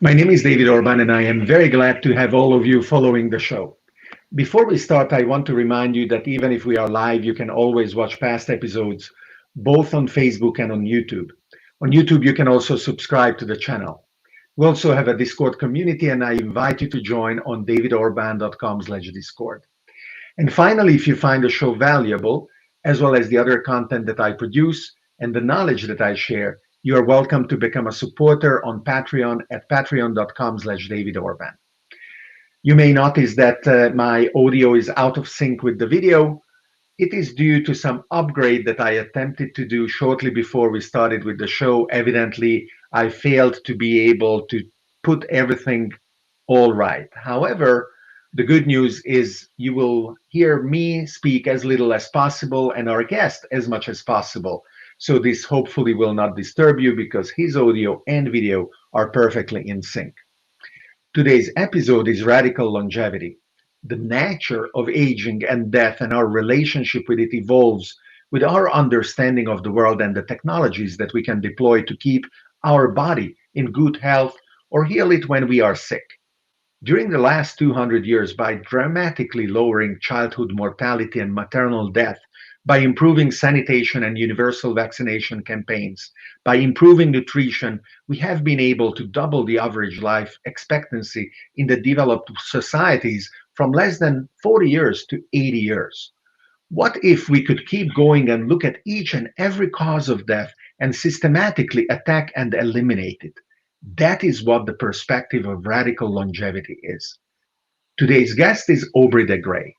My name is David Orban, and I am very glad to have all of you following the show. Before we start, I want to remind you that even if we are live, you can always watch past episodes, both on Facebook and on YouTube. On YouTube, you can also subscribe to the channel. We also have a Discord community, and I invite you to join on davidorban.com/discord. And finally, if you find the show valuable, as well as the other content that I produce and the knowledge that I share, you are welcome to become a supporter on Patreon at patreon.com/davidorban. You may notice that my audio is out of sync with the video. It is due to some upgrade that I attempted to do shortly before we started with the show. Evidently, I failed to be able to put everything all right. However, the good news is you will hear me speak as little as possible and our guest as much as possible. So this hopefully will not disturb you because his audio and video are perfectly in sync. Today's episode is Radical Longevity. The nature of aging and death and our relationship with it evolves with our understanding of the world and the technologies that we can deploy to keep our body in good health or heal it when we are sick. During the last 200 years, by dramatically lowering childhood mortality and maternal death, by improving sanitation and universal vaccination campaigns, by improving nutrition, we have been able to double the average life expectancy in the developed societies from less than 40 years to 80 years. What if we could keep going and look at each and every cause of death and systematically attack and eliminate it? That is what the perspective of radical longevity is. Today's guest is Aubrey de Grey.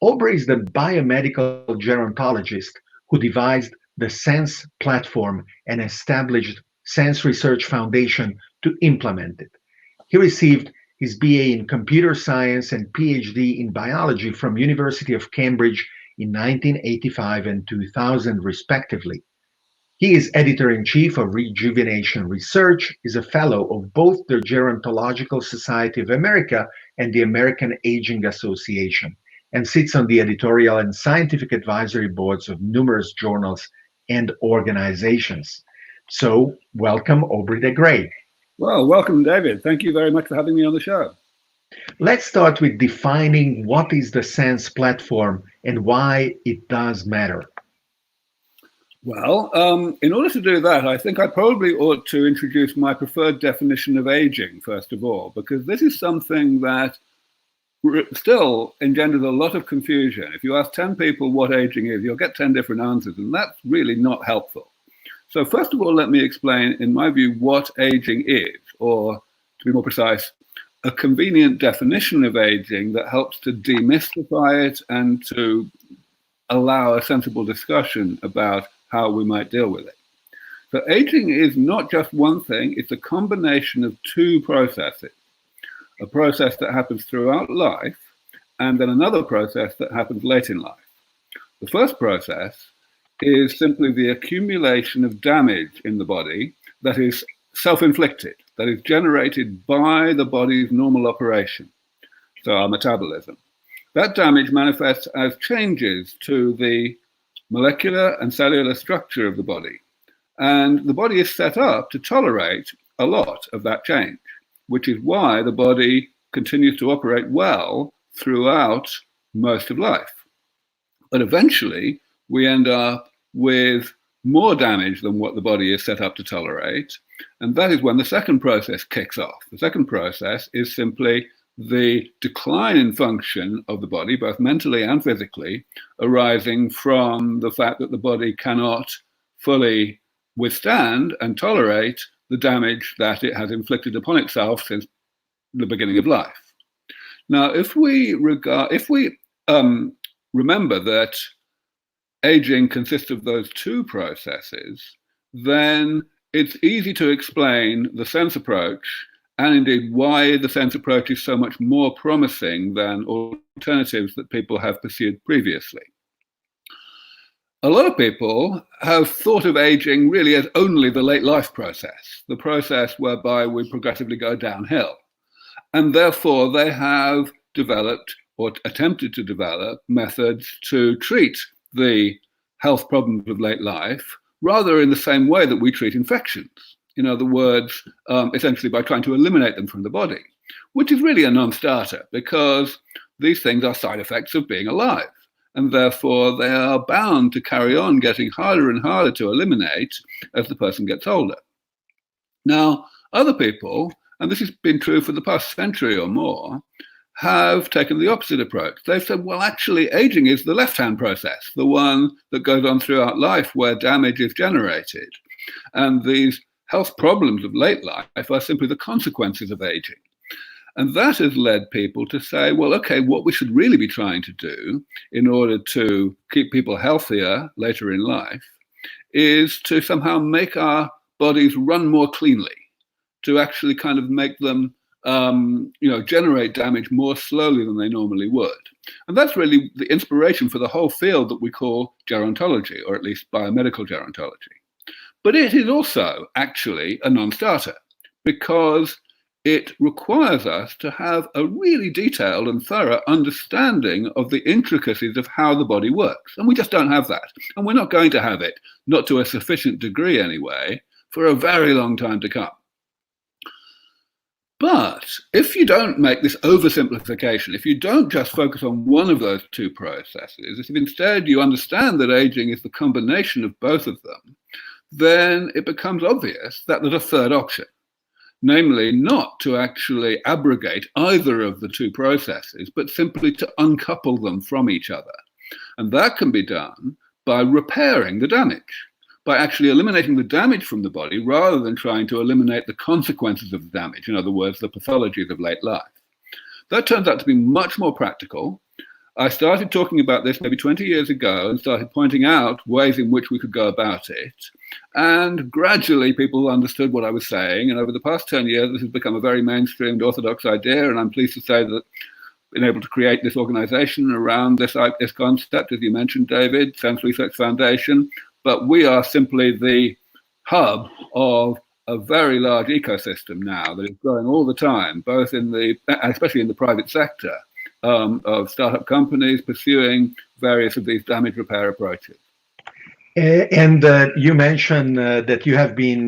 Aubrey is the biomedical gerontologist who devised the SENS platform and established SENS Research Foundation to implement it. He received his BA in Computer Science and Ph.D. in Biology from University of Cambridge in 1985 and 2000 respectively. He is Editor-in-Chief of Rejuvenation Research, is a fellow of both the Gerontological Society of America and the American Aging Association, and sits on the editorial and scientific advisory boards of numerous journals and organizations. So, welcome, Aubrey de Grey. Well, welcome, David. Thank you very much for having me on the show. Let's start with defining what is the SENS platform and why it does matter. Well, in order to do that, I think I probably ought to introduce my preferred definition of aging, first of all, because this is something that still engenders a lot of confusion. If you ask 10 people what aging is, you'll get 10 different answers, and that's really not helpful. So first of all, let me explain, in my view, what aging is, or to be more precise, a convenient definition of aging that helps to demystify it and to allow a sensible discussion about how we might deal with it. So aging is not just one thing, it's a combination of two processes. A process that happens throughout life, and then another process that happens late in life. The first process is simply the accumulation of damage in the body that is self-inflicted, that is generated by the body's normal operation, so our metabolism. That damage manifests as changes to the molecular and cellular structure of the body. And the body is set up to tolerate a lot of that change, which is why the body continues to operate well throughout most of life. But eventually, we end up with more damage than what the body is set up to tolerate. And that is when the second process kicks off. The second process is simply the decline in function of the body, both mentally and physically, arising from the fact that the body cannot fully withstand and tolerate the damage that it has inflicted upon itself since the beginning of life. Now, if we remember that aging consists of those two processes, then it's easy to explain the SENS approach, and indeed why the SENS approach is so much more promising than alternatives that people have pursued previously. A lot of people have thought of aging really as only the late life process, the process whereby we progressively go downhill. And therefore they have developed or attempted to develop methods to treat the health problems of late life rather in the same way that we treat infections. In other words, essentially by trying to eliminate them from the body, which is really a non-starter because these things are side effects of being alive. And therefore, they are bound to carry on getting harder and harder to eliminate as the person gets older. Now, other people, and this has been true for the past century or more, have taken the opposite approach. They've said, well, actually, aging is the left-hand process, the one that goes on throughout life where damage is generated. And these health problems of late life are simply the consequences of aging. And that has led people to say, well, okay, what we should really be trying to do in order to keep people healthier later in life is to somehow make our bodies run more cleanly, to actually kind of make them generate damage more slowly than they normally would. And that's really the inspiration for the whole field that we call gerontology, or at least biomedical gerontology. But it is also actually a non-starter because it requires us to have a really detailed and thorough understanding of the intricacies of how the body works. And we just don't have that. And we're not going to have it, not to a sufficient degree anyway, for a very long time to come. But if you don't make this oversimplification, if you don't just focus on one of those two processes, if instead you understand that aging is the combination of both of them, then it becomes obvious that there's a third option. Namely, not to actually abrogate either of the two processes, but simply to uncouple them from each other. And that can be done by repairing the damage, by actually eliminating the damage from the body rather than trying to eliminate the consequences of the damage, in other words, the pathologies of late life. That turns out to be much more practical. I started talking about this maybe 20 years ago and started pointing out ways in which we could go about it. And gradually people understood what I was saying. And over the past 10 years, this has become a very mainstreamed orthodox idea. And I'm pleased to say that I've been able to create this organization around this concept, as you mentioned, David, SENS Research Foundation. But we are simply the hub of a very large ecosystem now that is growing all the time, both especially in the private sector, of startup companies pursuing various of these damage repair approaches. And you mentioned that you have been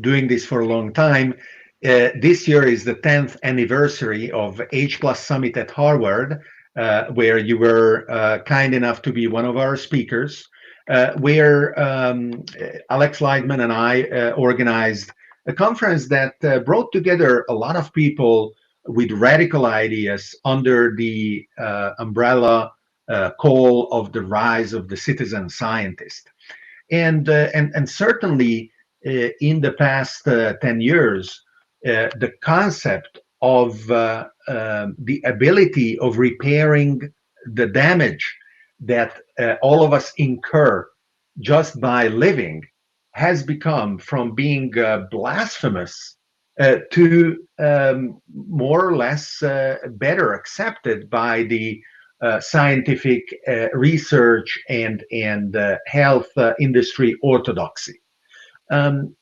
doing this for a long time. This year is the 10th anniversary of H+ Summit at Harvard, where you were kind enough to be one of our speakers, where Alex Leidman and I organized a conference that brought together a lot of people with radical ideas under the umbrella call of the rise of the citizen scientist. And certainly in the past 10 years, the concept of the ability of repairing the damage that all of us incur just by living has become from being blasphemous to more or less better accepted by the scientific research and health industry orthodoxy. And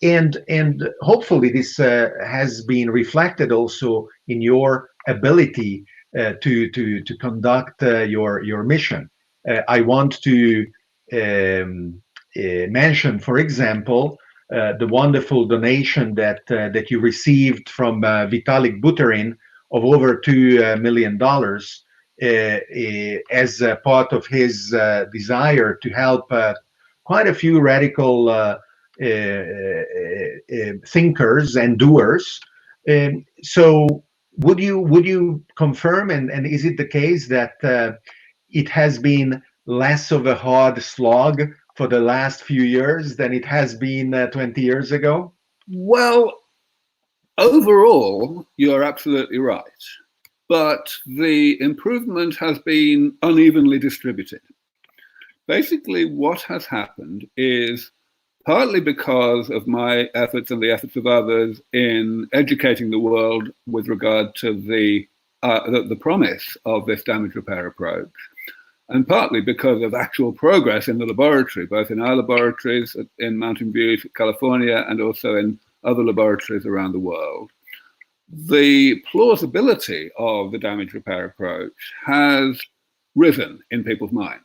hopefully this has been reflected also in your ability to conduct your mission. I want to mention, for example, the wonderful donation that you received from Vitalik Buterin of over $2 million as a part of his desire to help quite a few radical thinkers and doers. So would you confirm, and is it the case that it has been less of a hard slog for the last few years than it has been 20 years ago? Well, overall, you're absolutely right. But the improvement has been unevenly distributed. Basically, what has happened is partly because of my efforts and the efforts of others in educating the world with regard to the promise of this damage repair approach, and partly because of actual progress in the laboratory, both in our laboratories in Mountain View, California, and also in other laboratories around the world. The plausibility of the damage repair approach has risen in people's minds.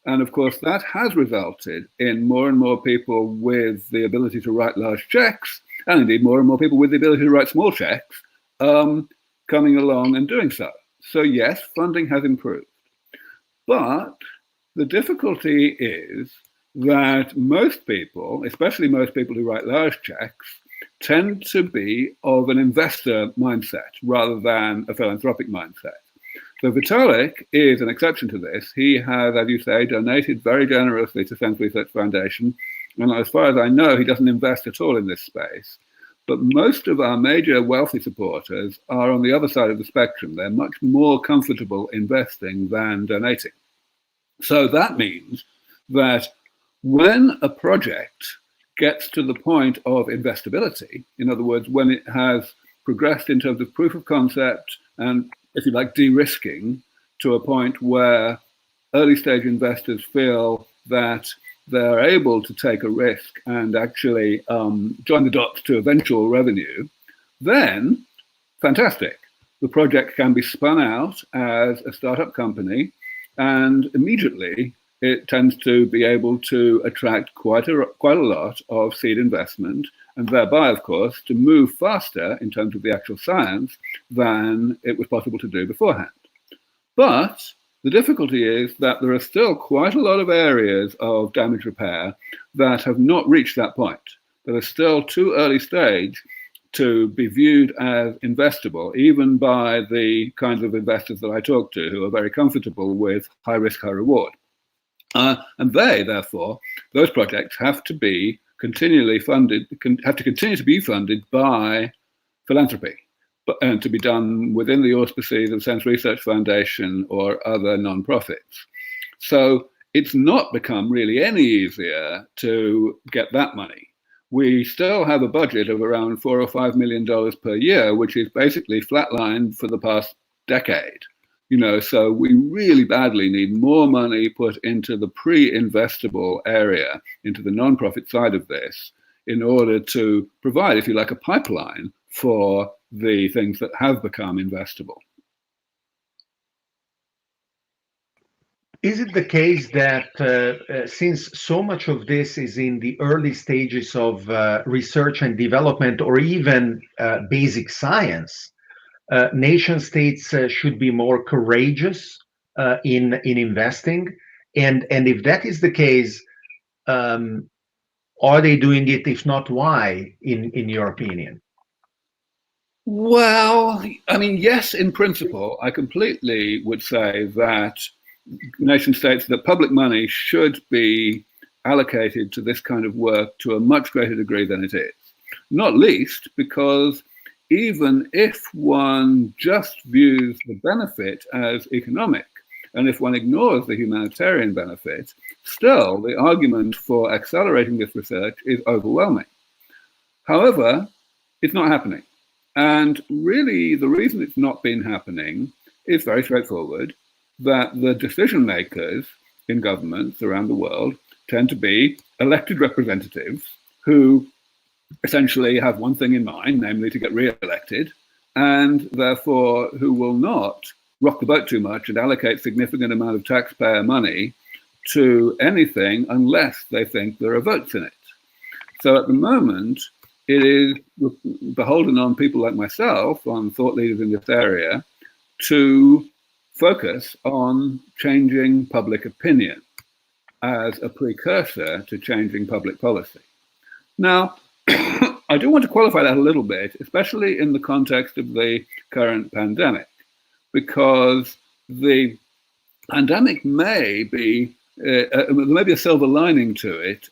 And of course, that has resulted in more and more people with the ability to write large checks and indeed more and more people with the ability to write small checks coming along and doing so. So yes, funding has improved. But the difficulty is that most people, especially most people who write large checks, tend to be of an investor mindset rather than a philanthropic mindset. So Vitalik is an exception to this. He has, as you say, donated very generously to SENS Research Foundation. And as far as I know, he doesn't invest at all in this space. But most of our major wealthy supporters are on the other side of the spectrum. They're much more comfortable investing than donating. So that means that when a project gets to the point of investability, in other words, when it has progressed in terms of proof of concept and, if you like, de-risking to a point where early stage investors feel that they're able to take a risk and actually join the dots to eventual revenue, then fantastic. The project can be spun out as a startup company, and immediately it tends to be able to attract quite a lot of seed investment, and thereby, of course, to move faster in terms of the actual science than it was possible to do beforehand. But the difficulty is that there are still quite a lot of areas of damage repair that have not reached that point, that are still too early stage to be viewed as investable, even by the kinds of investors that I talk to who are very comfortable with high risk, high reward. And they, therefore, those projects have to be continually funded, have to continue to be funded by philanthropy, and to be done within the auspices of SENS Research Foundation or other non-profits. So it's not become really any easier to get that money. We still have a budget of around $4 or $5 million per year, which is basically flatlined for the past decade. So we really badly need more money put into the pre-investable area, into the non-profit side of this, in order to provide, if you like, a pipeline for the things that have become investable. Is it the case that since so much of this is in the early stages of research and development, or even basic science, nation states should be more courageous in investing? And if that is the case, are they doing it? If not, why, in your opinion? Well, I mean, yes, in principle, I completely would say that nation states, that public money should be allocated to this kind of work to a much greater degree than it is. Not least because even if one just views the benefit as economic, and if one ignores the humanitarian benefit, still the argument for accelerating this research is overwhelming. However, it's not happening. And really, the reason it's not been happening is very straightforward, that the decision makers in governments around the world tend to be elected representatives who essentially have one thing in mind, namely to get re-elected, and therefore who will not rock the boat too much and allocate significant amount of taxpayer money to anything unless they think there are votes in it. So at the moment, it is beholden on people like myself, on thought leaders in this area, to focus on changing public opinion as a precursor to changing public policy. Now, I do want to qualify that a little bit, especially in the context of the current pandemic, because the pandemic may be, there may be a silver lining to it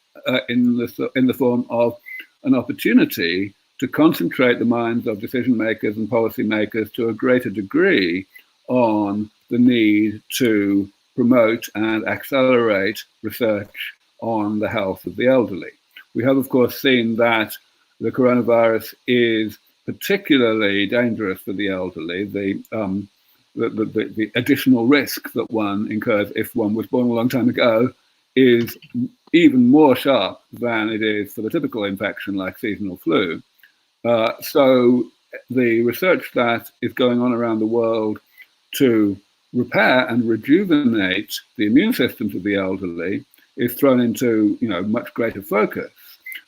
in the form of an opportunity to concentrate the minds of decision makers and policy makers to a greater degree on the need to promote and accelerate research on the health of the elderly. We have, of course, seen that the coronavirus is particularly dangerous for the elderly. The additional risk that one incurs if one was born a long time ago is even more sharp than it is for the typical infection like seasonal flu. So the research that is going on around the world to repair and rejuvenate the immune systems of the elderly is thrown into much greater focus.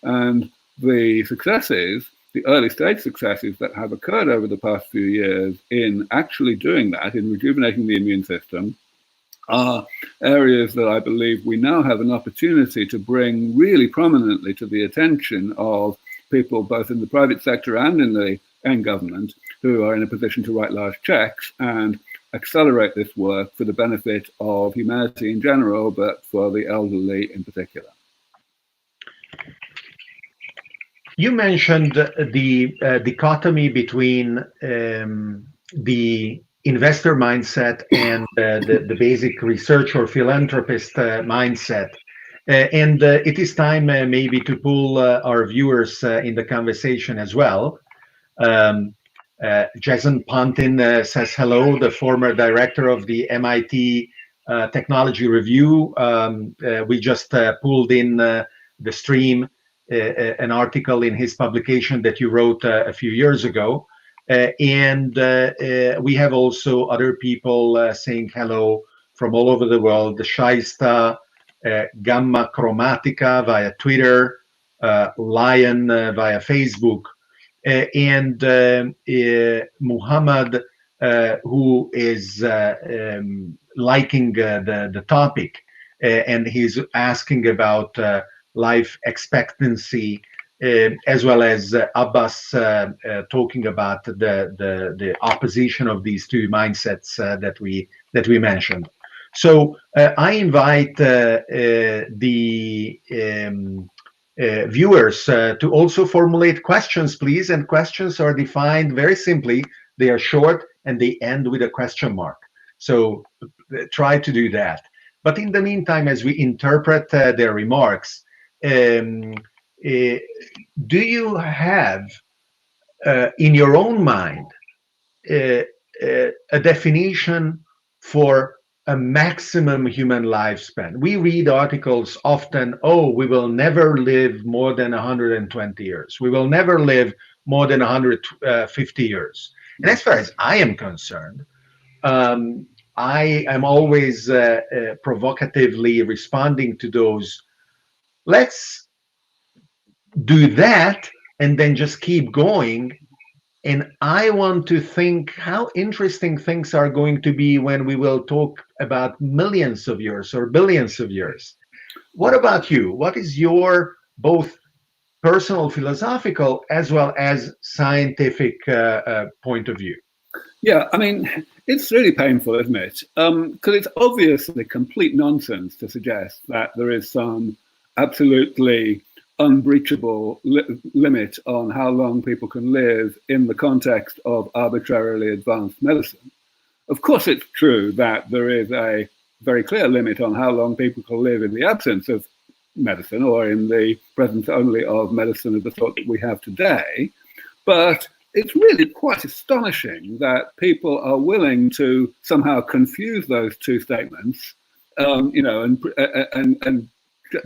And the successes, the early stage successes that have occurred over the past few years in actually doing that, in rejuvenating the immune system, are areas that I believe we now have an opportunity to bring really prominently to the attention of people both in the private sector and in government who are in a position to write large checks and accelerate this work for the benefit of humanity in general, but for the elderly in particular. You mentioned the dichotomy between the investor mindset and the basic research or philanthropist mindset. And it is time maybe to pull our viewers in the conversation as well. Jason Pontin says hello, the former director of the MIT Technology Review. We just pulled in the stream an article in his publication that you wrote a few years ago. And we have also other people saying hello from all over the world. The Shaista, Gamma Chromatica via Twitter, Lion via Facebook, and Muhammad, who is liking the topic, and he's asking about life expectancy, as well as Abbas talking about the opposition of these two mindsets that we mentioned. So I invite the viewers to also formulate questions, please. And questions are defined very simply. They are short and they end with a question mark. So try to do that. But in the meantime, as we interpret their remarks, do you have in your own mind a definition for a maximum human lifespan? We read articles often, oh, we will never live more than 120 years. We will never live more than 150 years. And as far as I am concerned, I am always provocatively responding to those. Let's do that and then just keep going. And I want to think how interesting things are going to be when we will talk about millions of years or billions of years. What about you? What is your both personal philosophical as well as scientific point of view? Yeah, I mean, it's really painful, isn't it? Because it's obviously complete nonsense to suggest that there is some absolutely unbreachable limit on how long people can live in the context of arbitrarily advanced medicine. Of course, it's true that there is a very clear limit on how long people can live in the absence of medicine or in the presence only of medicine of the sort that we have today. But it's really quite astonishing that people are willing to somehow confuse those two statements, and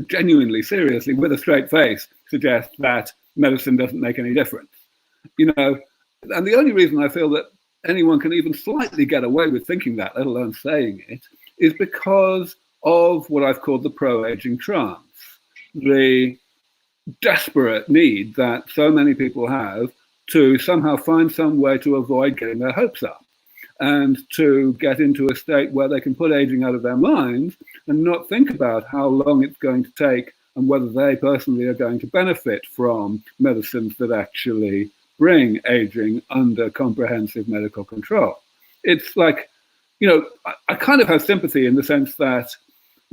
genuinely, seriously, with a straight face, suggest that medicine doesn't make any difference. And the only reason I feel that anyone can even slightly get away with thinking that, let alone saying it, is because of what I've called the pro-aging trance, the desperate need that so many people have to somehow find some way to avoid getting their hopes up and to get into a state where they can put aging out of their minds and not think about how long it's going to take and whether they personally are going to benefit from medicines that actually bring aging under comprehensive medical control. It's like, I kind of have sympathy in the sense that,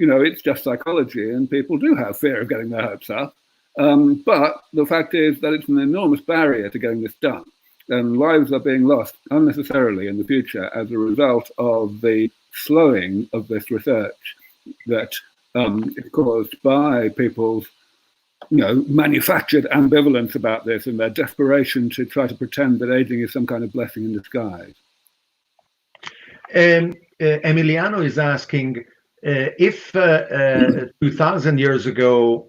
it's just psychology and people do have fear of getting their hopes up. But the fact is that it's an enormous barrier to getting this done. And lives are being lost unnecessarily in the future as a result of the slowing of this research that is caused by people's manufactured ambivalence about this and their desperation to try to pretend that aging is some kind of blessing in disguise. Emiliano is asking, if 2,000 years ago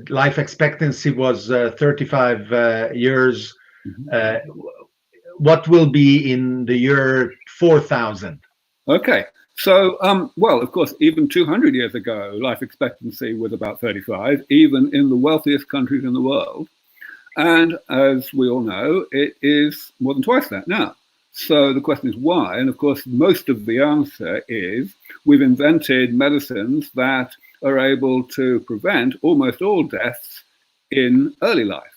life expectancy was 35 years, what will be in the year 4000? Okay, so, well, of course, even 200 years ago, life expectancy was about 35, even in the wealthiest countries in the world. And as we all know, it is more than twice that now. So the question is why? And of course, most of the answer is we've invented medicines that are able to prevent almost all deaths in early life.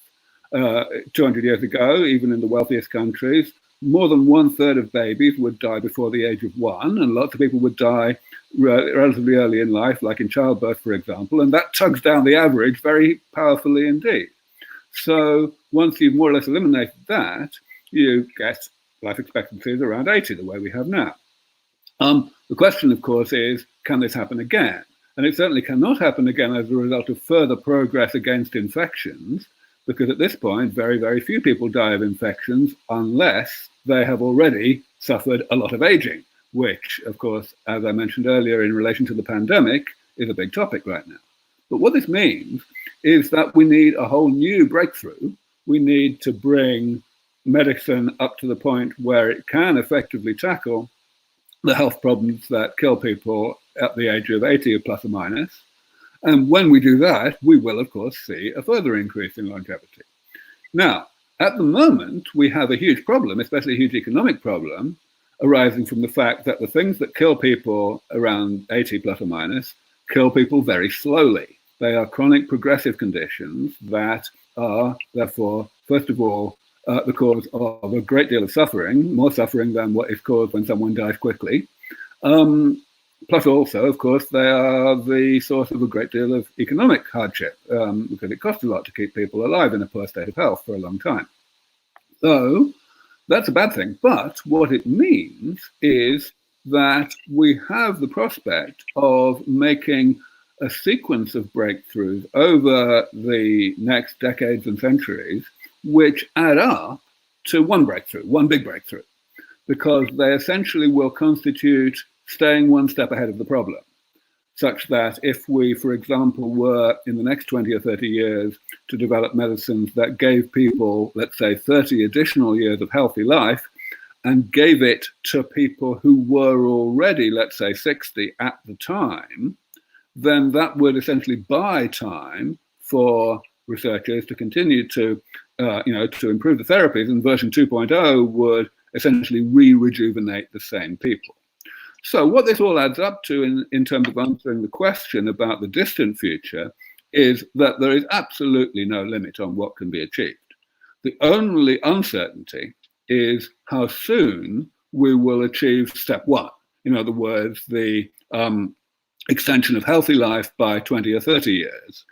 200 years ago, even in the wealthiest countries, more than 1/3 of babies would die before the age of 1, and lots of people would die relatively early in life, like in childbirth, for example, and that tugs down the average very powerfully indeed. So once you've more or less eliminated that, you get life expectancies around 80, the way we have now. The question, of course, is, can this happen again? And it certainly cannot happen again as a result of further progress against infections, because at this point, very, very few people die of infections unless they have already suffered a lot of aging, which, of course, as I mentioned earlier in relation to the pandemic, is a big topic right now. But what this means is that we need a whole new breakthrough. We need to bring medicine up to the point where it can effectively tackle the health problems that kill people at the age of 80 plus or minus. And when we do that, we will, of course, see a further increase in longevity. Now, at the moment, we have a huge problem, especially a huge economic problem, arising from the fact that the things that kill people around 80 plus or minus kill people very slowly. They are chronic progressive conditions that are, therefore, first of all, the cause of a great deal of suffering, more suffering than what is caused when someone dies quickly. Plus also, of course, they are the source of a great deal of economic hardship, because it costs a lot to keep people alive in a poor state of health for a long time. So that's a bad thing. But what it means is that we have the prospect of making a sequence of breakthroughs over the next decades and centuries, which add up to one breakthrough, one big breakthrough, because they essentially will constitute staying one step ahead of the problem, such that if we, for example, were in the next 20 or 30 years to develop medicines that gave people, let's say, 30 additional years of healthy life, and gave it to people who were already, let's say, 60 at the time, then that would essentially buy time for researchers to continue to, to improve the therapies, and version 2.0 would essentially re-rejuvenate the same people. So what this all adds up to in terms of answering the question about the distant future is that there is absolutely no limit on what can be achieved. The only uncertainty is how soon we will achieve step one. In other words, the extension of healthy life by 20 or 30 years,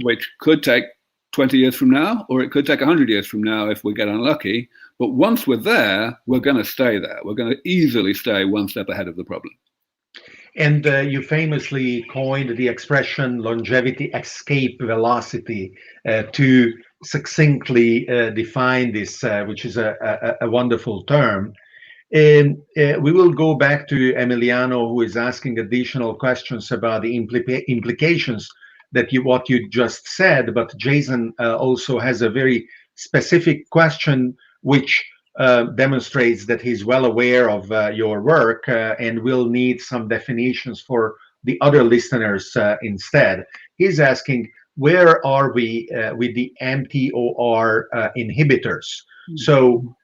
which could take 20 years from now, or it could take 100 years from now if we get unlucky. But once we're there, we're going to stay there. We're going to easily stay one step ahead of the problem. And you famously coined the expression longevity escape velocity to succinctly define this, which is a wonderful term. And we will go back to Emiliano, who is asking additional questions about the implications that what you just said. But Jason also has a very specific question, which demonstrates that he's well aware of your work and will need some definitions for the other listeners instead. He's asking, where are we with the mTOR inhibitors? So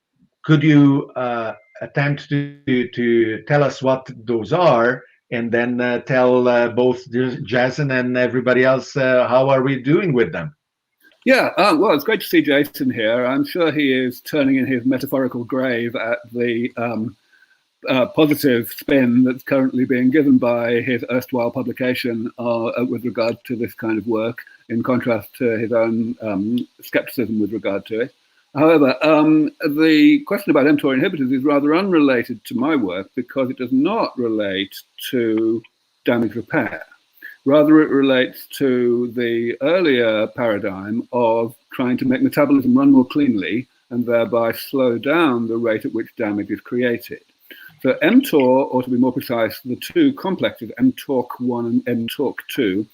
could you attempt to tell us what those are, and then tell both Jason and everybody else how are we doing with them? Yeah, well, it's great to see Jason here. I'm sure he is turning in his metaphorical grave at the positive spin that's currently being given by his erstwhile publication with regard to this kind of work, in contrast to his own skepticism with regard to it. However, the question about mTOR inhibitors is rather unrelated to my work, because it does not relate to damage repair. Rather, it relates to the earlier paradigm of trying to make metabolism run more cleanly and thereby slow down the rate at which damage is created. So mTOR, or to be more precise, the two complexes, mTORC1 and mTORC2,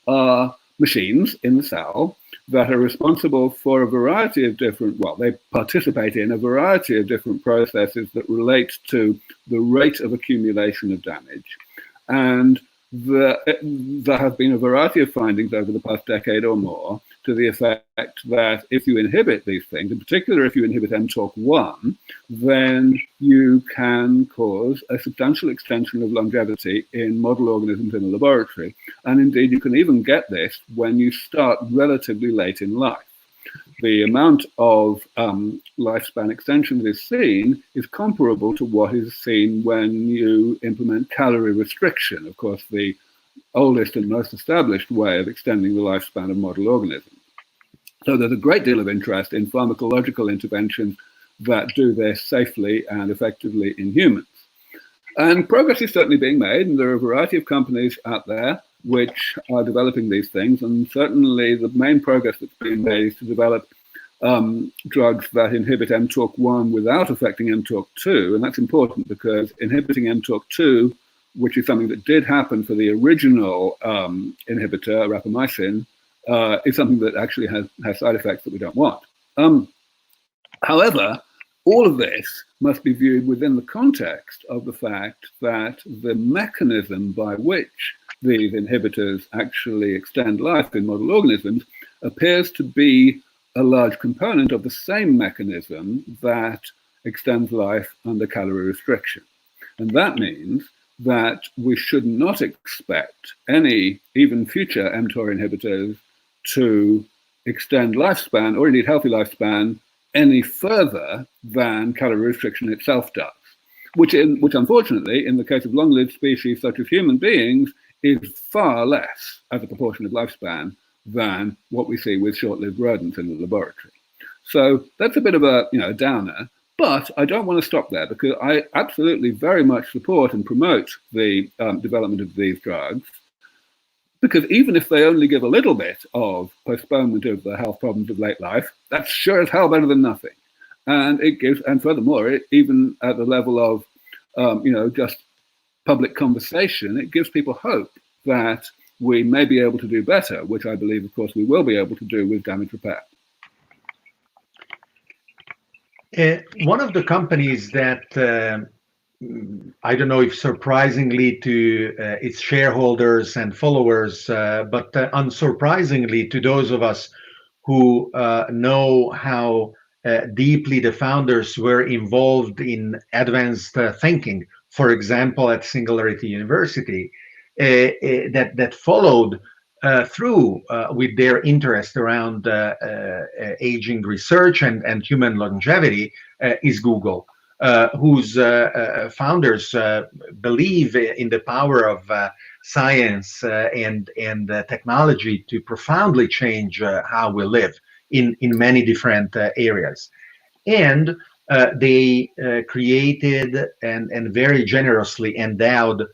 are machines in the cell that are responsible for a variety of different, they participate in a variety of different processes that relate to the rate of accumulation of damage. And there have been a variety of findings over the past decade or more to the effect that if you inhibit these things, in particular if you inhibit mTORC1, then you can cause a substantial extension of longevity in model organisms in a laboratory. And indeed, you can even get this when you start relatively late in life. The amount of lifespan extension that is seen is comparable to what is seen when you implement calorie restriction. Of course, the oldest and most established way of extending the lifespan of model organisms. So there's a great deal of interest in pharmacological interventions that do this safely and effectively in humans. And progress is certainly being made, and there are a variety of companies out there which are developing these things. And certainly the main progress that's being made is to develop drugs that inhibit mTORC1 without affecting mTORC2. And that's important because inhibiting mTORC2, which is something that did happen for the original inhibitor, rapamycin, is something that actually has side effects that we don't want. However, all of this must be viewed within the context of the fact that the mechanism by which these inhibitors actually extend life in model organisms appears to be a large component of the same mechanism that extends life under calorie restriction. And that means that we should not expect any, even future mTOR inhibitors, to extend lifespan, or indeed healthy lifespan, any further than calorie restriction itself does, which unfortunately, in the case of long-lived species such as human beings, is far less as a proportion of lifespan than what we see with short-lived rodents in the laboratory. So that's a bit of a downer, but I don't want to stop there because I absolutely very much support and promote the development of these drugs, because even if they only give a little bit of postponement of the health problems of late life, that's sure as hell better than nothing. And it gives, and furthermore, even at the level of, just public conversation, it gives people hope that we may be able to do better, which I believe, of course, we will be able to do with damage repair. One of the companies that I don't know if surprisingly to its shareholders and followers, but unsurprisingly to those of us who know how deeply the founders were involved in advanced thinking, for example, at Singularity University, that followed through with their interest around aging research and human longevity is Google. Whose founders believe in the power of science and technology to profoundly change how we live in many different areas. And they created and very generously endowed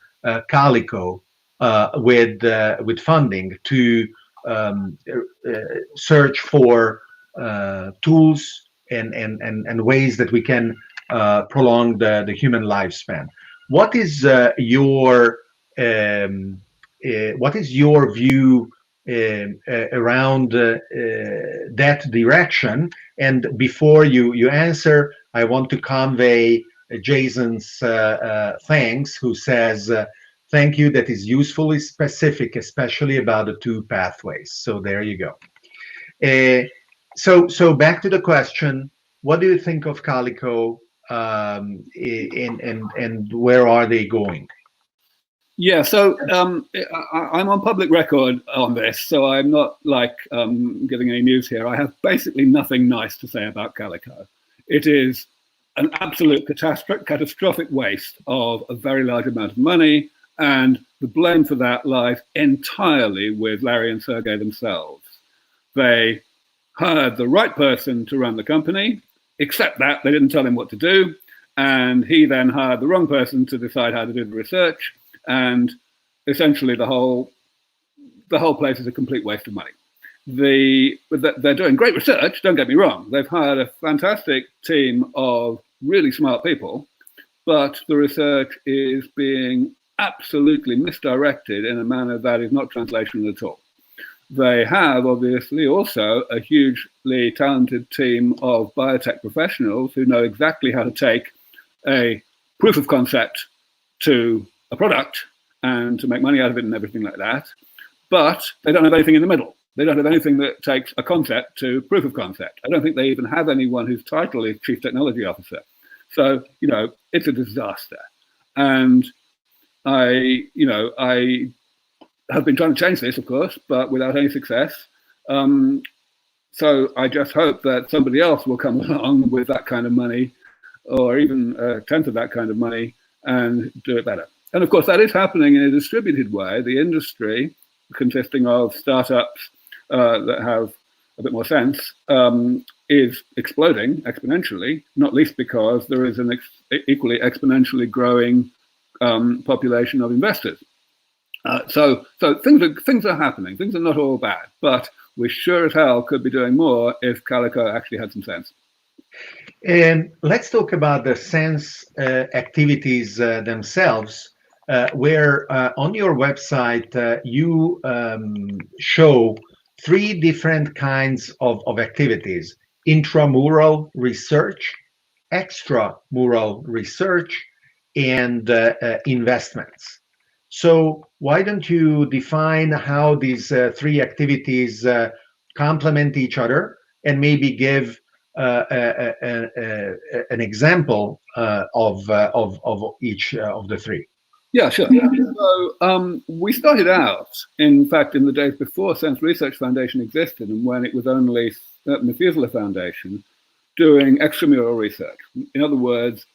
Calico with funding to search for tools and ways that we can prolong the human lifespan. What is your view around that direction? And before you answer, I want to convey Jason's thanks, who says, thank you, that is usefully specific, especially about the two pathways. So there you go. So back to the question, what do you think of Calico? And where are they going? Yeah, so I'm on public record on this, so I'm not giving any news here. I have basically nothing nice to say about Calico. It is an absolute catastrophic waste of a very large amount of money, and the blame for that lies entirely with Larry and Sergey themselves. They hired the right person to run the company, except that they didn't tell him what to do, and he then hired the wrong person to decide how to do the research, and essentially the whole place is a complete waste of money. They're doing great research, don't get me wrong. They've hired a fantastic team of really smart people, but the research is being absolutely misdirected in a manner that is not translational at all. They have, obviously, also a hugely talented team of biotech professionals who know exactly how to take a proof of concept to a product and to make money out of it and everything like that. But they don't have anything in the middle. They don't have anything that takes a concept to proof of concept. I don't think they even have anyone whose title is Chief Technology Officer. So, it's a disaster. And I have been trying to change this, of course, but without any success. So I just hope that somebody else will come along with that kind of money, or even a tenth of that kind of money, and do it better. And of course, that is happening in a distributed way. The industry, consisting of startups that have a bit more sense, is exploding exponentially, not least because there is an equally exponentially growing population of investors. So things are happening. Things are not all bad, but we sure as hell could be doing more if Calico actually had some sense. And let's talk about the SENS activities themselves, where on your website you show three different kinds of activities: intramural research, extramural research, and investments. So why don't you define how these three activities complement each other, and maybe give an example of each of the three? Yeah, sure. So we started out, in fact, in the days before SENS Research Foundation existed, and when it was only Methuselah Foundation, doing extramural research. In other words,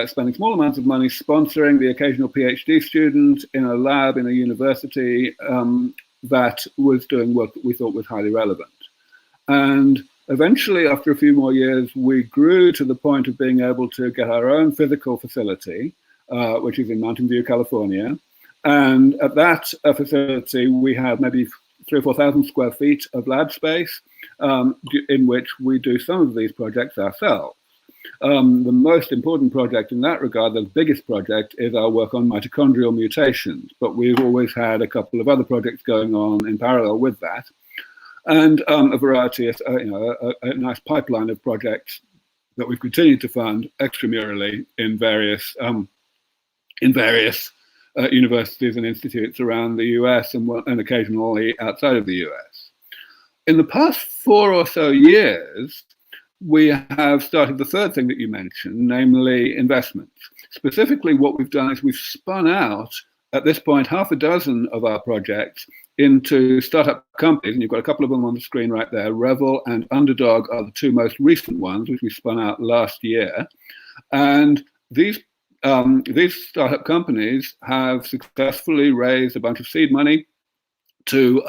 spending small amounts of money sponsoring the occasional PhD student in a lab in a university that was doing work that we thought was highly relevant. And eventually, after a few more years, we grew to the point of being able to get our own physical facility, which is in Mountain View, California. And at that facility, we have maybe 3,000 or 4,000 square feet of lab space in which we do some of these projects ourselves. The most important project in that regard, the biggest project, is our work on mitochondrial mutations. But we've always had a couple of other projects going on in parallel with that, and a variety of, a nice pipeline of projects that we've continued to fund extramurally in various universities and institutes around the US and occasionally outside of the US. In the past 4 or so years, we have started the third thing that you mentioned, namely investments. Specifically, what we've done is we've spun out, at this point, 6 of our projects into startup companies, and you've got a couple of them on the screen right there. Revel and Underdog are the two most recent ones, which we spun out last year. And these startup companies have successfully raised a bunch of seed money to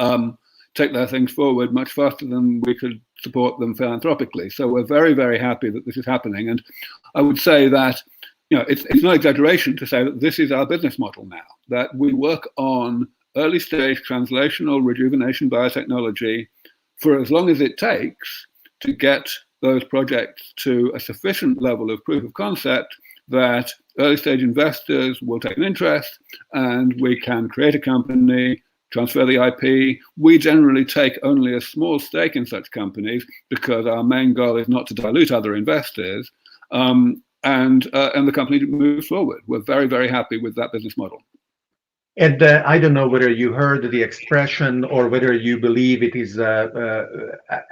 take their things forward much faster than we could support them philanthropically. So we're very, very happy that this is happening. And I would say that, it's no exaggeration to say that this is our business model now, that we work on early stage translational rejuvenation biotechnology for as long as it takes to get those projects to a sufficient level of proof of concept that early stage investors will take an interest, and we can create a company, transfer the IP. We generally take only a small stake in such companies because our main goal is not to dilute other investors, and the company moves forward. We're very, very happy with that business model. And I don't know whether you heard the expression or whether you believe it is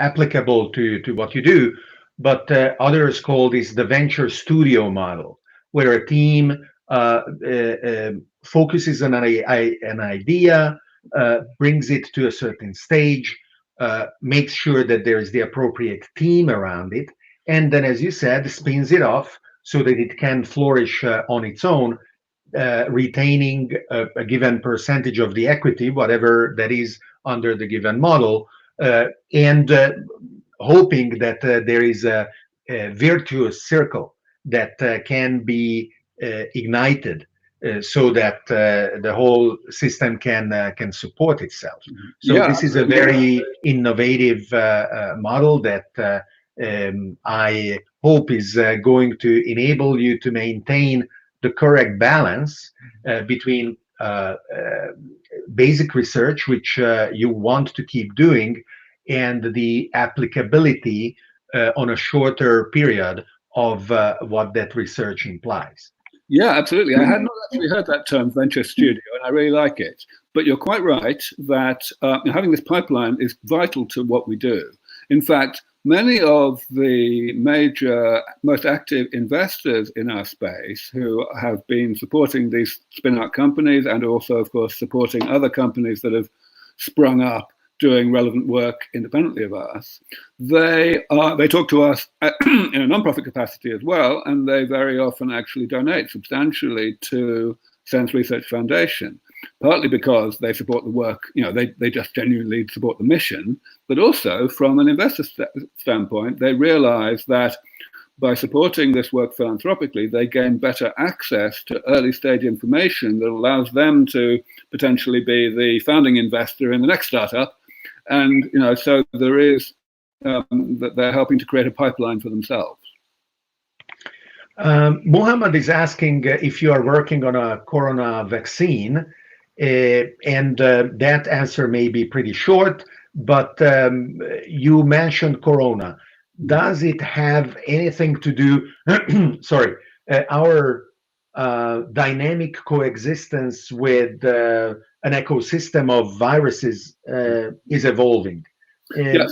applicable to what you do, but others call this the venture studio model, where a team focuses on an idea, brings it to a certain stage, makes sure that there is the appropriate team around it, and then, as you said, spins it off so that it can flourish on its own, retaining a given percentage of the equity, whatever that is under the given model, and hoping that there is a virtuous circle that can be ignited so that the whole system can support itself. So this is a very innovative model that I hope is going to enable you to maintain the correct balance between basic research, which you want to keep doing, and the applicability on a shorter period of what that research implies. Yeah, absolutely. I had not actually heard that term, venture studio, and I really like it. But you're quite right that having this pipeline is vital to what we do. In fact, many of the major, most active investors in our space who have been supporting these spin-out companies and also, of course, supporting other companies that have sprung up doing relevant work independently of us, they talk to us in a non-profit capacity as well, and they very often actually donate substantially to SENS Research Foundation, partly because they support the work, they just genuinely support the mission, but also from an investor standpoint, they realize that by supporting this work philanthropically, they gain better access to early stage information that allows them to potentially be the founding investor in the next startup. And so there is that they're helping to create a pipeline for themselves. Muhammad is asking if you are working on a corona vaccine, and that answer may be pretty short, but you mentioned corona. Does it have anything to do, sorry, our dynamic coexistence with an ecosystem of viruses is evolving? Yeah,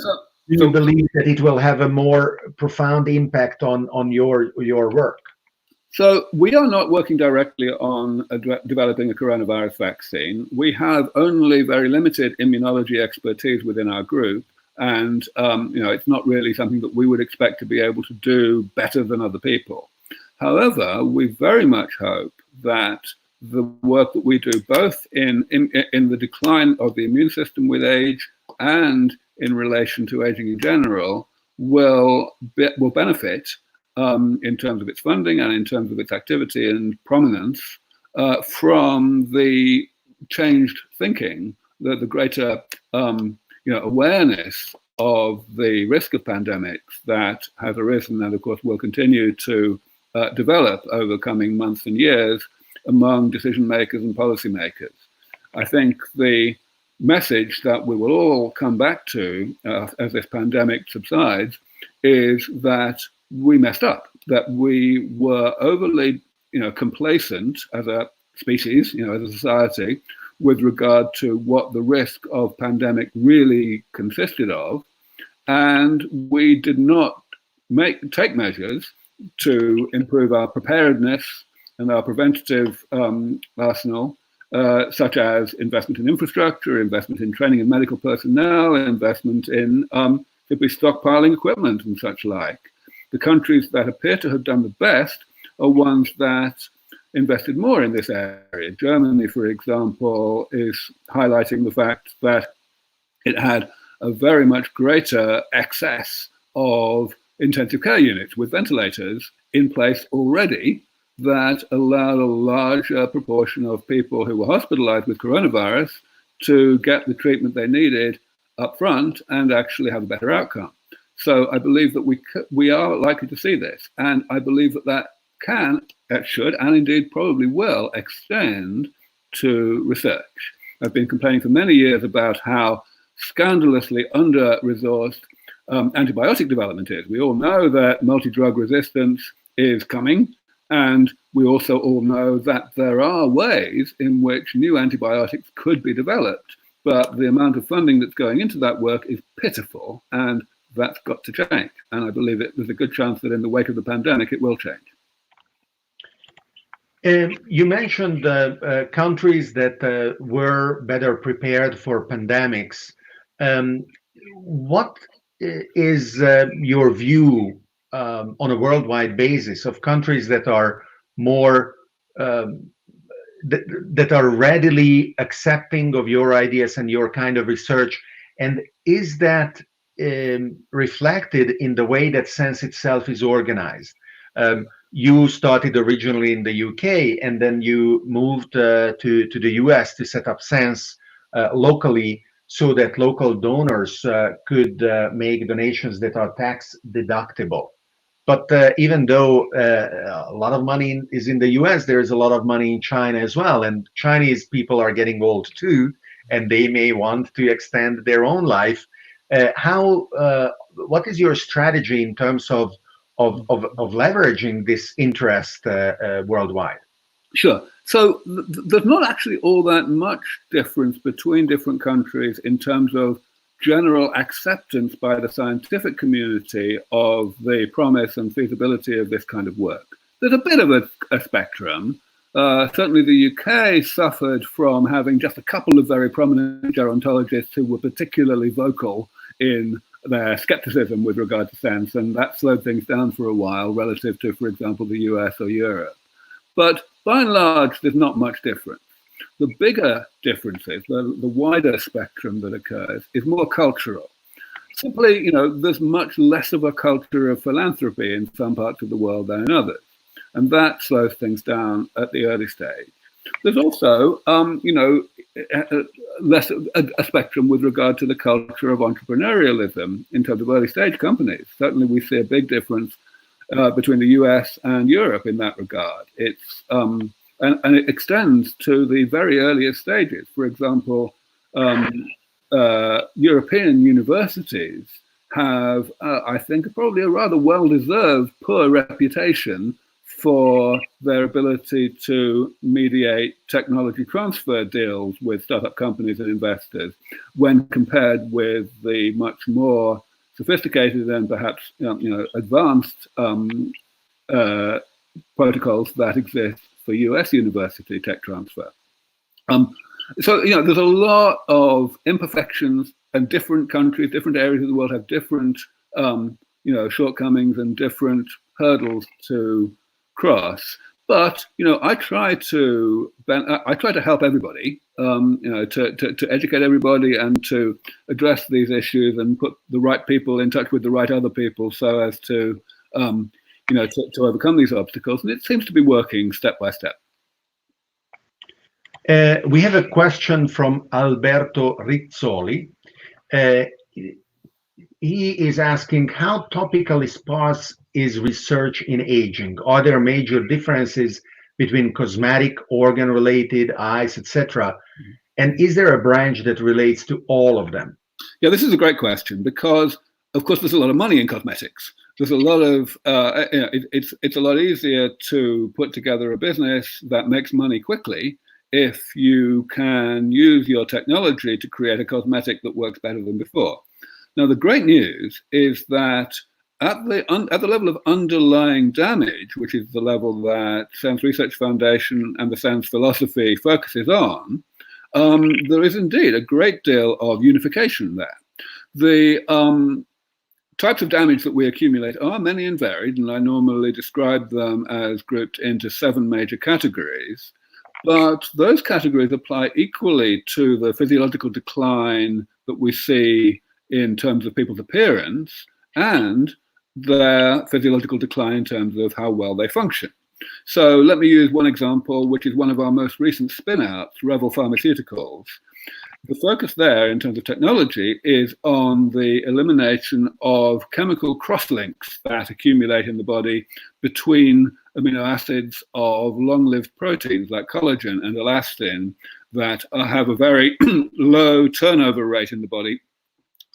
Do you believe that it will have a more profound impact on your work? So we are not working directly on developing a coronavirus vaccine. We have only very limited immunology expertise within our group. And, it's not really something that we would expect to be able to do better than other people. However, we very much hope that the work that we do, both in the decline of the immune system with age and in relation to aging in general, will benefit in terms of its funding and in terms of its activity and prominence from the changed thinking, the greater awareness of the risk of pandemics that has arisen and, of course, will continue to develop over coming months and years among decision makers and policymakers. I think the message that we will all come back to as this pandemic subsides is that we messed up, that we were overly complacent as a species, as a society, with regard to what the risk of pandemic really consisted of. And we did not take measures to improve our preparedness and our preventative arsenal, such as investment in infrastructure, investment in training of medical personnel, investment in simply stockpiling equipment and such like. The countries that appear to have done the best are ones that invested more in this area. Germany, for example, is highlighting the fact that it had a very much greater excess of intensive care units with ventilators in place already that allowed a larger proportion of people who were hospitalized with coronavirus to get the treatment they needed up front and actually have a better outcome. So I believe that we are likely to see this. And I believe that that should, and indeed probably will, extend to research. I've been complaining for many years about how scandalously under-resourced antibiotic development is. We all know that multi-drug resistance is coming, and we also all know that there are ways in which new antibiotics could be developed, but the amount of funding that's going into that work is pitiful, and that's got to change. And I believe there's a good chance that in the wake of the pandemic, it will change. You mentioned countries that were better prepared for pandemics. What is your view on a worldwide basis of countries that are more that are readily accepting of your ideas and your kind of research? And is that reflected in the way that SENS itself is organized? You started originally in the UK, and then you moved to the US to set up SENS locally, so that local donors could make donations that are tax deductible. But even though a lot of money is in the US, there is a lot of money in China as well, and Chinese people are getting old too, and they may want to extend their own life. What is your strategy in terms of of leveraging this interest worldwide? Sure. So there's not actually all that much difference between different countries in terms of general acceptance by the scientific community of the promise and feasibility of this kind of work. There's a bit of a spectrum. Certainly the UK suffered from having just a couple of very prominent gerontologists who were particularly vocal in their skepticism with regard to SENS, and that slowed things down for a while relative to, for example, the US or Europe. But by and large, there's not much difference. The bigger differences, the wider spectrum that occurs, is more cultural. Simply, there's much less of a culture of philanthropy in some parts of the world than in others. And that slows things down at the early stage. There's also, less a spectrum with regard to the culture of entrepreneurialism in terms of early stage companies. Certainly we see a big difference between the US and Europe in that regard. It's and it extends to the very earliest stages. For example, European universities have, I think, probably a rather well-deserved poor reputation for their ability to mediate technology transfer deals with startup companies and investors when compared with the much more sophisticated and perhaps advanced protocols that exist for US university tech transfer. So there's a lot of imperfections, and different countries, different areas of the world have different shortcomings and different hurdles to cross. But I try to help everybody, to educate everybody and to address these issues and put the right people in touch with the right other people so as to to overcome these obstacles. And it seems to be working step by step. We have a question from Alberto Rizzoli. He is asking, how topically sparse is research in aging? Are there major differences between cosmetic, organ-related, eyes, etc.? And is there a branch that relates to all of them? Yeah, this is a great question because, of course, there's a lot of money in cosmetics. There's a lot of, it's a lot easier to put together a business that makes money quickly if you can use your technology to create a cosmetic that works better than before. Now, the great news is that at the level of underlying damage, which is the level that SENS Research Foundation and the SENS philosophy focuses on, there is indeed a great deal of unification there. The types of damage that we accumulate are many and varied, and I normally describe them as grouped into 7 major categories. But those categories apply equally to the physiological decline that we see in terms of people's appearance and their physiological decline in terms of how well they function. So let me use one example, which is one of our most recent spin-outs, Revel Pharmaceuticals. The focus there in terms of technology is on the elimination of chemical crosslinks that accumulate in the body between amino acids of long-lived proteins like collagen and elastin that have a very low turnover rate in the body.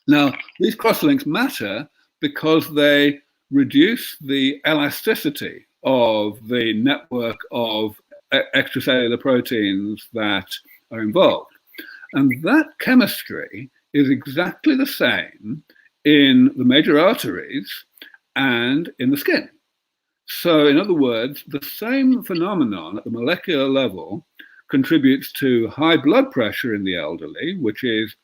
Now, these crosslinks matter because they reduce the elasticity of the network of extracellular proteins that are involved. And that chemistry is exactly the same in the major arteries and in the skin. So in other words, the same phenomenon at the molecular level contributes to high blood pressure in the elderly, which is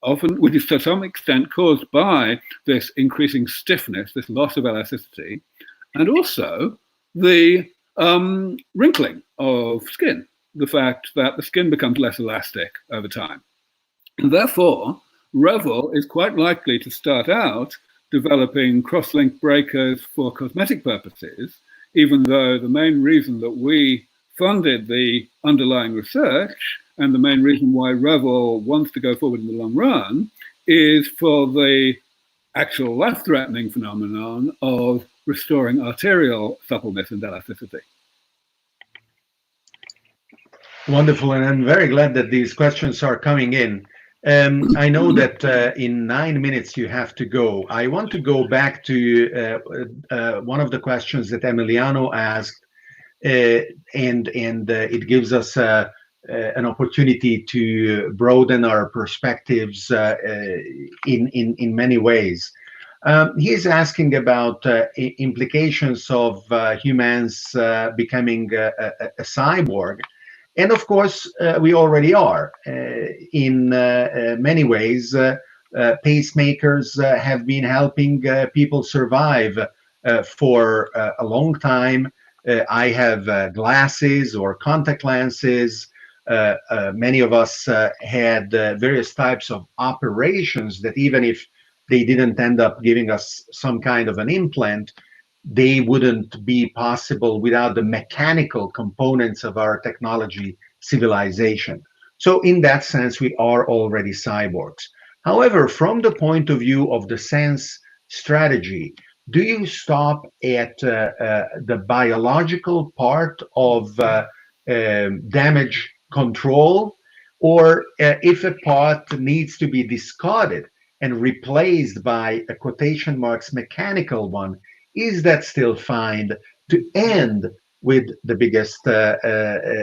to some extent caused by this increasing stiffness, this loss of elasticity, and also the wrinkling of skin, the fact that the skin becomes less elastic over time. And therefore, Revel is quite likely to start out developing cross-link breakers for cosmetic purposes, even though the main reason that we funded the underlying research and the main reason why Revel wants to go forward in the long run is for the actual life-threatening phenomenon of restoring arterial suppleness and elasticity. Wonderful, and I'm very glad that these questions are coming in. I know that in 9 minutes you have to go. I want to go back to one of the questions that Emiliano asked, and it gives us an opportunity to broaden our perspectives in many ways. He's asking about implications of humans becoming a cyborg. And of course, we already are. In many ways, pacemakers have been helping people survive for a long time. I have glasses or contact lenses. Many of us had various types of operations that even if they didn't end up giving us some kind of an implant, they wouldn't be possible without the mechanical components of our technology civilization. So in that sense, we are already cyborgs. However, from the point of view of the SENS strategy, do you stop at the biological part of damage control? Or if a part needs to be discarded and replaced by a quotation marks mechanical one, is that still fine to end with the biggest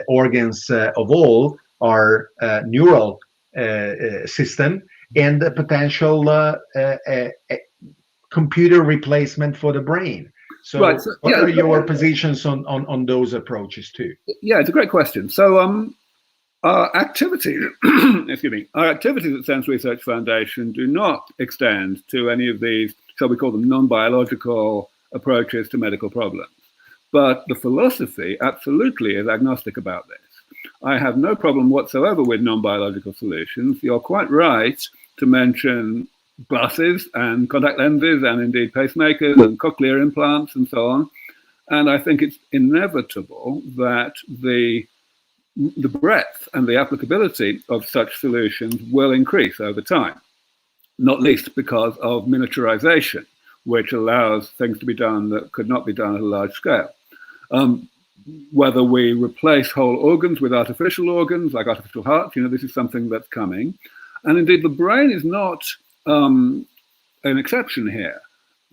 organs of all, our neural system, and the potential computer replacement for the brain? So, right, what are your positions on those approaches too? Yeah, it's a great question. So, our activities, excuse me, our activities at SENS Research Foundation do not extend to any of these, shall we call them, non-biological approaches to medical problems. But the philosophy absolutely is agnostic about this. I have no problem whatsoever with non-biological solutions. You're quite right to mention glasses and contact lenses and indeed pacemakers and cochlear implants and so on. And I think it's inevitable that the breadth and the applicability of such solutions will increase over time, not least because of miniaturization, which allows things to be done that could not be done at a large scale. Whether we replace whole organs with artificial organs, like artificial hearts, this is something that's coming. And indeed, the brain is not an exception here.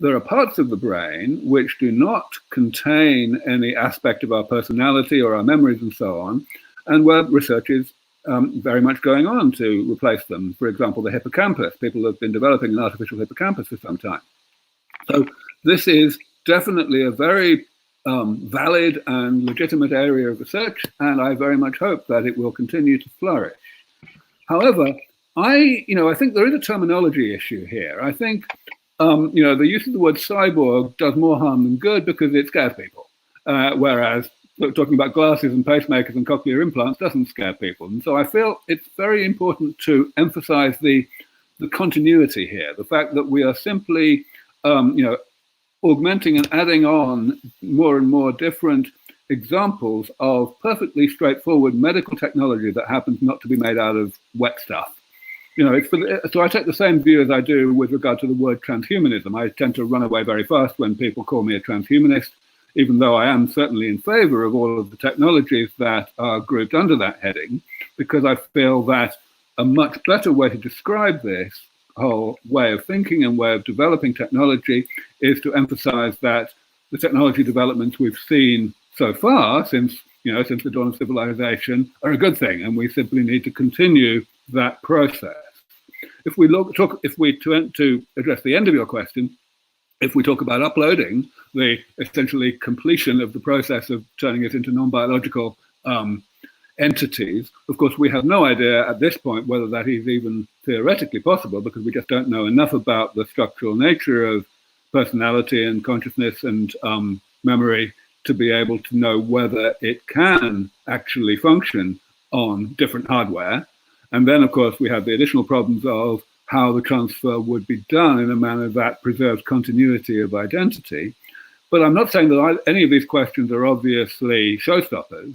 There are parts of the brain which do not contain any aspect of our personality or our memories and so on, and where research is very much going on to replace them. For example, the hippocampus. People have been developing an artificial hippocampus for some time. So this is definitely a very valid and legitimate area of research, and I very much hope that it will continue to flourish. However, I think there is a terminology issue here. I think the use of the word cyborg does more harm than good because it scares people, whereas talking about glasses and pacemakers and cochlear implants doesn't scare people. And so I feel it's very important to emphasize the continuity here, the fact that we are simply augmenting and adding on more and more different examples of perfectly straightforward medical technology that happens not to be made out of wet stuff. So I take the same view as I do with regard to the word transhumanism. I tend to run away very fast when people call me a transhumanist, even though I am certainly in favor of all of the technologies that are grouped under that heading, because I feel that a much better way to describe this whole way of thinking and way of developing technology is to emphasize that the technology developments we've seen so far since the dawn of civilization are a good thing, and we simply need to continue that process. If we to address the end of your question, if we talk about uploading, the essentially completion of the process of turning it into non-biological entities, of course, we have no idea at this point whether that is even theoretically possible, because we just don't know enough about the structural nature of personality and consciousness and memory to be able to know whether it can actually function on different hardware. And then, of course, we have the additional problems of how the transfer would be done in a manner that preserves continuity of identity. But I'm not saying that any of these questions are obviously showstoppers.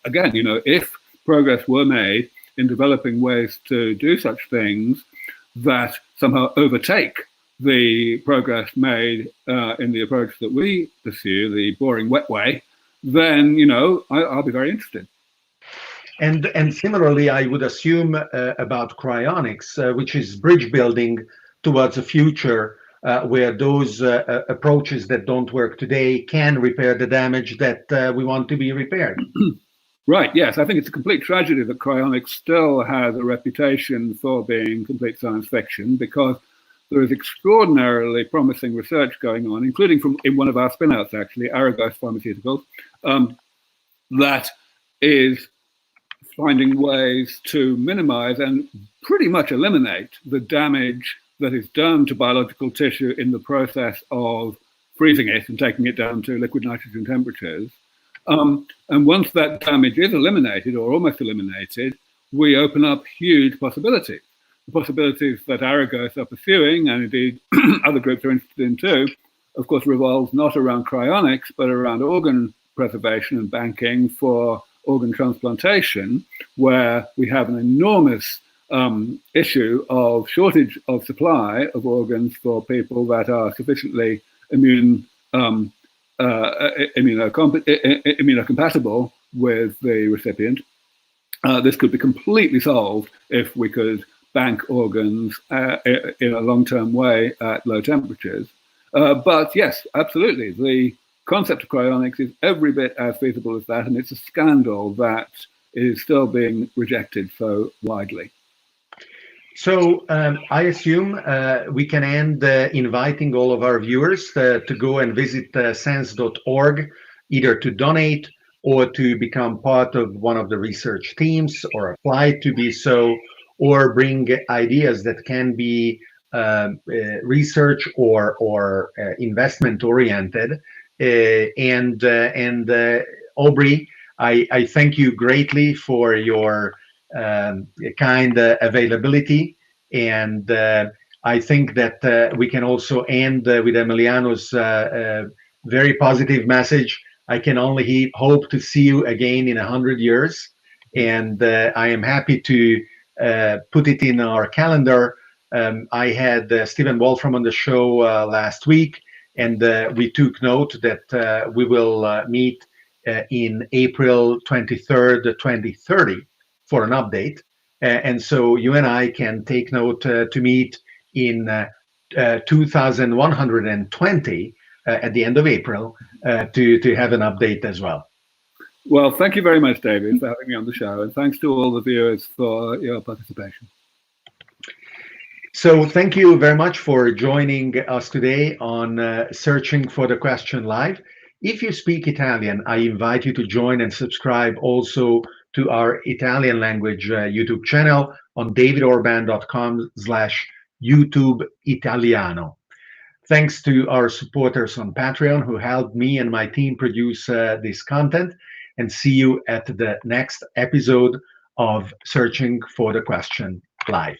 Again, if progress were made in developing ways to do such things that somehow overtake the progress made in the approach that we pursue, the boring wet way, then, I'll be very interested. And similarly, I would assume about cryonics, which is bridge building towards a future where those approaches that don't work today can repair the damage that we want to be repaired. Right, yes. I think it's a complete tragedy that cryonics still has a reputation for being complete science fiction, because there is extraordinarily promising research going on, including in one of our spin-outs, actually, Aragos Pharmaceuticals, that is finding ways to minimize and pretty much eliminate the damage that is done to biological tissue in the process of freezing it and taking it down to liquid nitrogen temperatures. And once that damage is eliminated or almost eliminated, we open up huge possibilities. The possibilities that Aragos are pursuing, and indeed other groups are interested in too, of course, revolves not around cryonics, but around organ preservation and banking for organ transplantation, where we have an enormous issue of shortage of supply of organs for people that are sufficiently immunocompatible with the recipient. This could be completely solved if we could bank organs in a long-term way at low temperatures. But yes, absolutely, the concept of cryonics is every bit as feasible as that, and it's a scandal that is still being rejected so widely. So I assume we can end inviting all of our viewers to go and visit SENS.org, either to donate or to become part of one of the research teams, or apply to be so, or bring ideas that can be research or investment oriented. And Aubrey, I thank you greatly for your kind availability, and I think that we can also end with Emiliano's very positive message. I can only hope to see you again in 100 years, and I am happy to put it in our calendar. I had Stephen Wolfram on the show last week, and we took note that we will meet in April 23rd, 2030 for an update. And so you and I can take note to meet in 2120 at the end of April to have an update as well. Well, thank you very much, David, for having me on the show, and thanks to all the viewers for your participation. So thank you very much for joining us today on Searching for the Question Live. If you speak Italian, I invite you to join and subscribe also to our Italian language YouTube channel on davidorban.com/YouTube Italiano. Thanks to our supporters on Patreon who helped me and my team produce this content, and see you at the next episode of Searching for the Question Live.